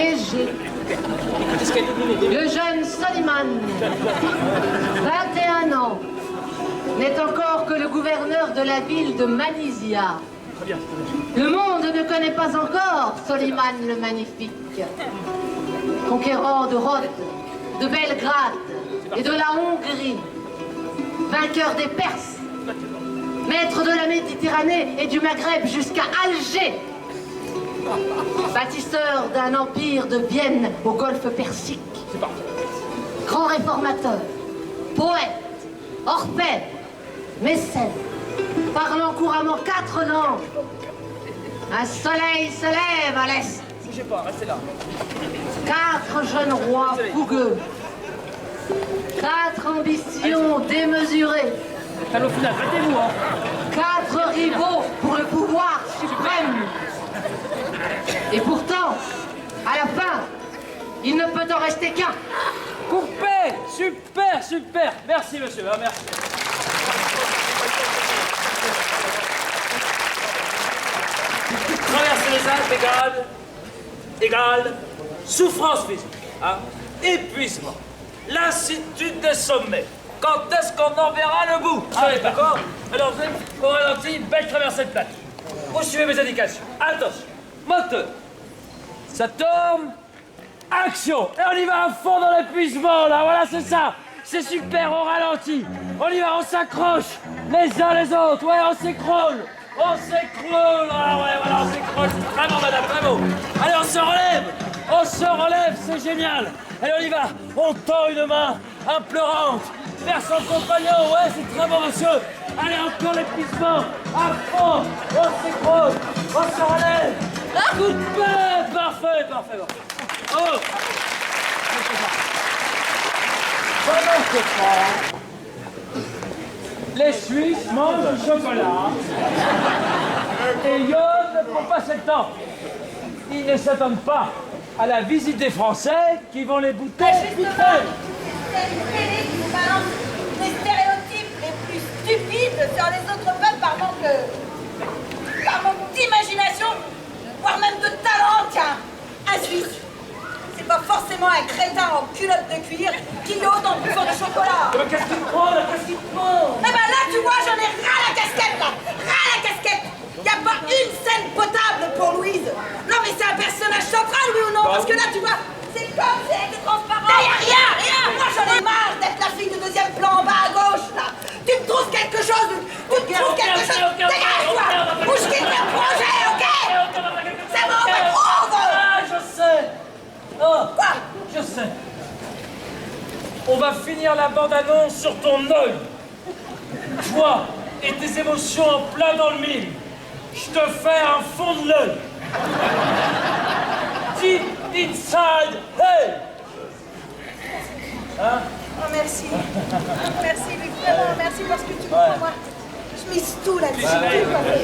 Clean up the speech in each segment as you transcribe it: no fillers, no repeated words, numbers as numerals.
léger. Le jeune Soliman, 21 ans, n'est encore que le gouverneur de la ville de Manisia. Le monde ne connaît pas encore Soliman le Magnifique, conquérant de Rhodes, de Belgrade et de la Hongrie, vainqueur des Perses, maître de la Méditerranée et du Maghreb jusqu'à Alger, bâtisseur d'un empire de Vienne au golfe Persique, grand réformateur, poète, orfèvre, mécène, parlant couramment 4 langues. Un soleil se lève à l'est. Bougez pas, restez là. 4 jeunes rois fougueux. 4 ambitions démesurées. Allô, final, battez-vous, hein. 4 rivaux pour le pouvoir suprême. Et pourtant, à la fin, il ne peut en rester qu'un. Coupé. Super, super. Merci, monsieur, hein, merci. Traverser les Alpes égale souffrance physique, hein, épuisement, lassitude des sommets. Quand est-ce qu'on en verra le bout? Ah oui, d'accord. Alors vous êtes au ralenti, belle traversée de plate. Vous suivez mes indications. Attention, moteur. Ça tourne. Action. Et on y va à fond dans l'épuisement, là. Voilà, c'est ça. C'est super au ralenti. On y va, on s'accroche les uns les autres. Ouais, on s'écroule. On s'écroule. Ah ouais, voilà, on s'écroule. C'est vraiment, madame, bravo. Allez, on se relève. On se relève, c'est génial. Allez, on y va. On tend une main implorante vers son compagnon. Ouais, c'est très bon, monsieur. Allez, encore l'épuisement. À fond. On s'écroule. On se relève. Coup de paix. Parfait, parfait, parfait. Oh. Pendant ce temps, les Suisses mangent du chocolat et Yod ne prend pas ce temps. Ils ne s'attendent pas à la visite des Français qui vont les bouter. Justement, c'est une télé qui nous balance des stéréotypes les plus stupides sur les autres peuples par manque d'imagination, voire même de talent. Tiens, un Suisse, c'est pas forcément un crétin en culotte de cuir qui ose en buvant du chocolat. Mais qu'est-ce qu'il prend là? Qu'est-ce qu'il prend? Eh ben là, tu vois, j'en ai ras la casquette, là. Ras la casquette. Y a pas une scène potable pour Louise. Non, mais c'est un personnage central, oui ou non? Parce que là, tu vois, c'est comme si elle était transparente. Y'a rien. Moi, j'en ai marre d'être la fille de deuxième plan en bas à gauche, là. Tu me trouves quelque chose. Dégage-toi. Ou je quitte le projet, ok? C'est bon, on me trouve. Ah, je sais. Oh, Quoi? je sais. On va finir la bande-annonce sur ton œil. Toi et tes émotions en plein dans le mille. Je te fais un fond de l'œil. Deep inside, hey! Hein? Oh, merci. Merci, Luc. Vraiment, merci parce que tu me prends, moi. Je mise tout là-dessus.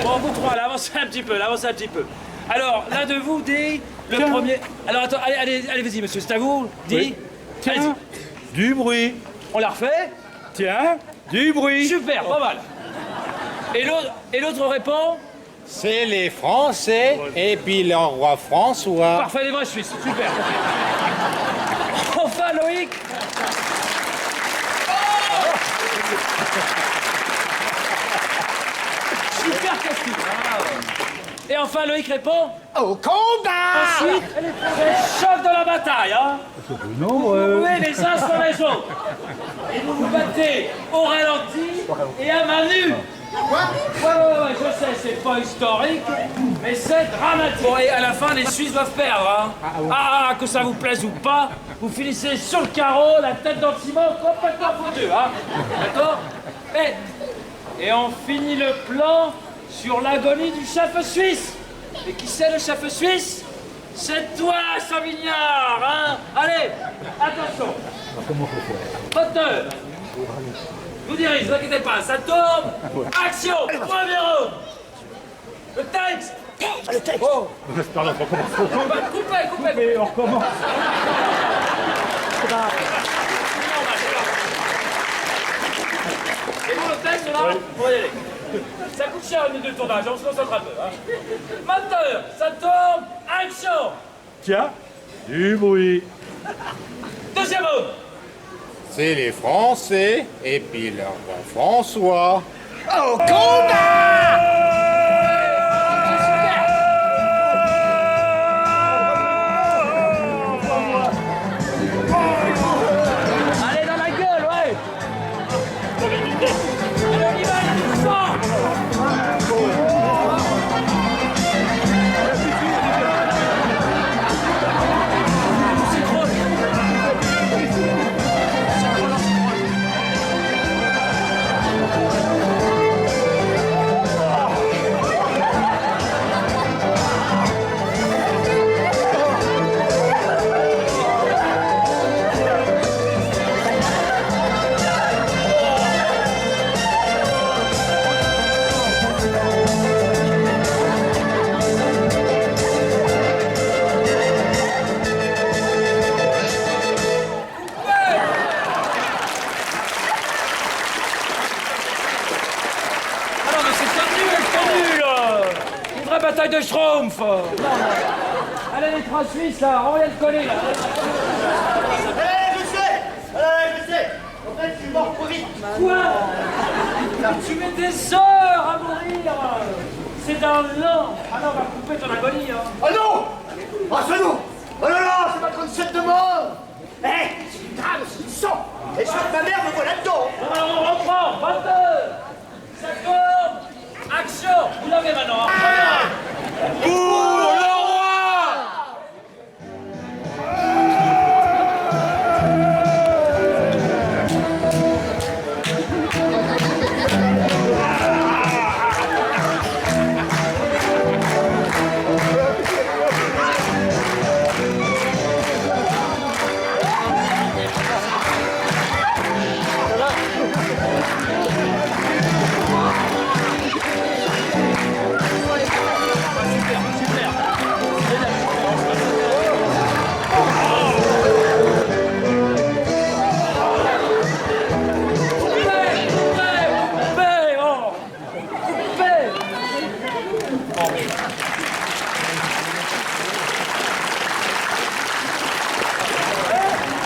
Bon, vous trois, là, avancez un petit peu, Alors, l'un de vous dit le premier. Alors, attends, allez, vas-y, monsieur, c'est à vous. Dis. Oui. Tiens, Allez-y. du bruit. On la refait. Tiens, du bruit. Super, pas mal. Et l'autre répond. C'est les Français et puis le roi François. Parfait, les vrais Suisses, super. Enfin, Loïc. Super question. Et enfin, Loïc répond. Au combat. Ensuite, choc de la bataille, hein. Vous jouez les uns sur les autres. Et vous vous battez au ralenti et à main nue. Ouais, je sais, c'est pas historique, mais c'est dramatique. Bon, et à la fin, les Suisses doivent perdre, hein. Que ça vous plaise ou pas, vous finissez sur le carreau, la tête dans le ciment, complètement foutu, hein. D'accord? Et on finit le plan sur l'agonie du chef suisse. Et qui c'est le chef suisse? C'est toi, Savignard, hein. Allez, attention. Moteur. Je vous dirige, ne vous inquiétez pas, ça tourne. Action, premier round. Le texte. Le texte. Oh. Pardon, on recommence. Coupez. Mais on recommence. Et vous, le texte, là, on va y aller. Ça coûte cher une minute de tournage, on se concentre un peu. Hein. Moteur, ça tourne. Action. Tiens, Du bruit. Deuxième mot. C'est les Français et puis leur roi François. Au combat! Allez dans la gueule, ouais. Allez, on y va, il sort. Bataille de Schtroumpf. Allez les trois Suisses là, on vient de coller là. Allez, je sais. En fait, je suis mort trop vite. Quoi? Tu mets des heures à mourir. C'est un lent. Ah non, on va couper ton agonie. Hein. Oh non! Oh ça non! Oh là là, c'est ma 37 de mort! Eh, c'est du drame, c'est du sang! Et je crois que ma mère me voit là-dedans! Alors on reprend, 22, 50, action. Vous l'avez maintenant. Pour le roi!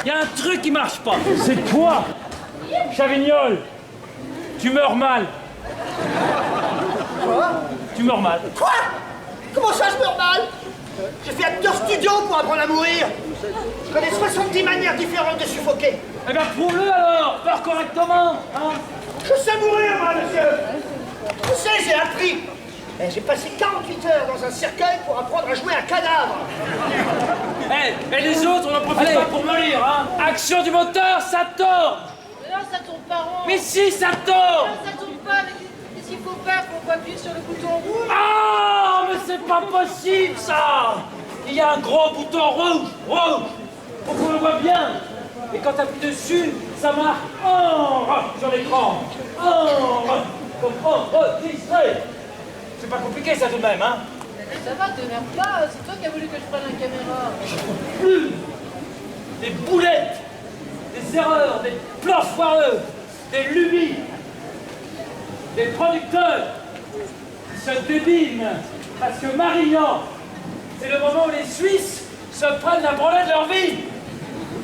Il y a un truc qui marche pas. C'est toi, Chavignol. Tu meurs mal. Quoi? Tu meurs mal. Quoi? Comment ça, je meurs mal? J'ai fait acteur studio pour apprendre à mourir. Je connais 70 manières différentes de suffoquer. Eh bien, prouve-le alors. Meurs correctement. Hein. Je sais mourir, moi, monsieur. Je sais, j'ai appris. Eh, j'ai passé 48 heures dans un cercueil pour apprendre à jouer un cadavre. Et les autres, on en profite pas pour mollir. Hein. Action du moteur, ça tourne. Mais non, ça tourne pas rond. Mais si, ça tourne. Non, ça tourne pas. Mais qu'est-ce qu'il faut faire pour appuyer sur le bouton rouge? Ah, mais c'est pas possible, ça. Il y a un gros bouton rouge, pour qu'on le voit bien. Et quand t'appuies dessus, ça marque sur l'écran. Comme enregistré. C'est pas compliqué, ça, tout de même, hein. Ça va, t'énerve pas. C'est toi qui as voulu que je prenne la caméra. Plus des boulettes, des erreurs, des plans foireux, des lubies, des producteurs qui se débinent parce que Marignan, c'est le moment où les Suisses se prennent la branlette de leur vie.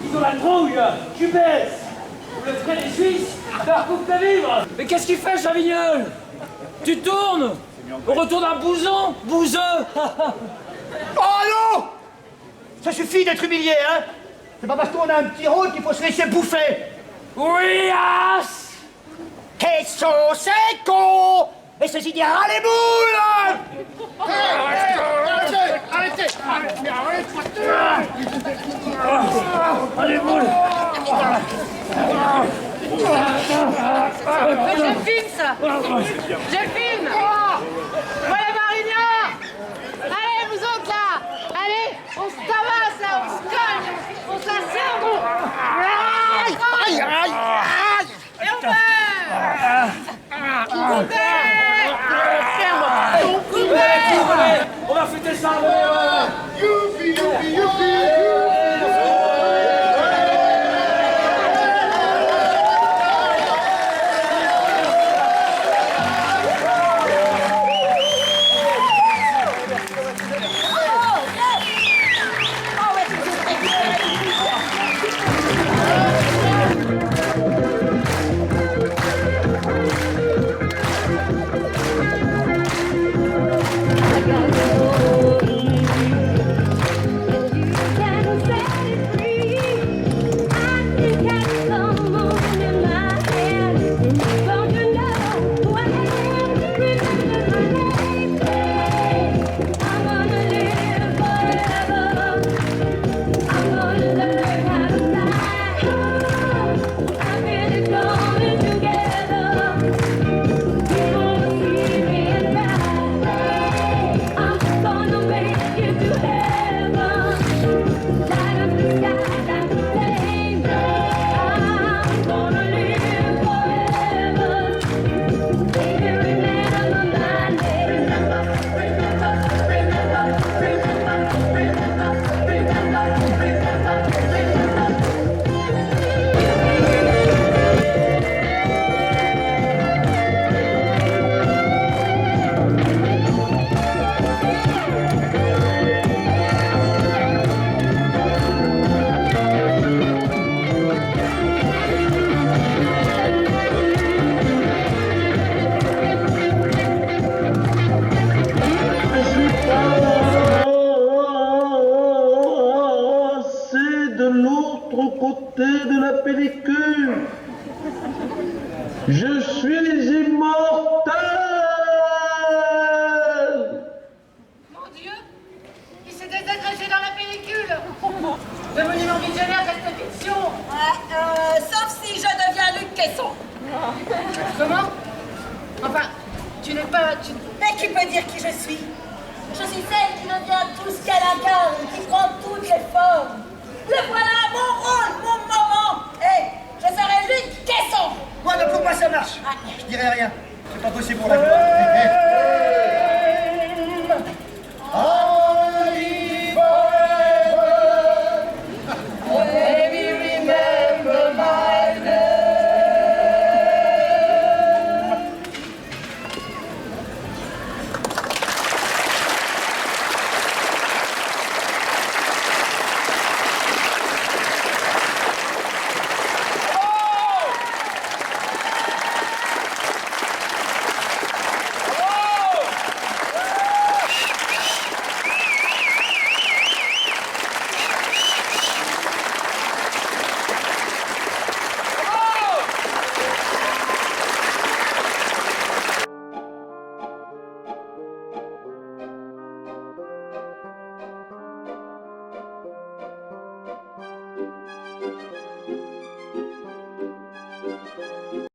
Ils ont la trouille, tu baisses, ou le frais des Suisses leur coupe de vivre. Mais qu'est-ce qu'il fait, Chavignol? Tu tournes au retour d'un bouson, bouseux. Oh non! Ça suffit d'être humilié, hein? C'est pas parce qu'on a un petit rôle qu'il faut se laisser bouffer. Oui, as. Queso seco! Et ces idées ras les boules! Arrêtez! Allez, boule. Mais je filme ça. Je filme. Voilà Marignan. Allez, vous autres là. Allez, on se tabasse là, on se colle, on s'asserre. Aïe, aïe, aïe! Et on meurt. On meurt. On va fêter ça. Youpi, youpi, youpi! de la pellicule. Je suis immortel. Mon Dieu, il s'est désagrégé dans la pellicule. Le monument visionnaire reste fiction. Sauf si je deviens Luc Quesson. Comment? Enfin, tu n'es pas... Mais qui peut dire qui je suis? Je suis celle qui devient tout ce qu'elle incarne, qui prend toutes les formes. Le voilà, mon rôle, mon moment. Je serai Luc Quesson. Ouais, mais pour moi ça marche. Je dirai rien. C'est pas possible pour la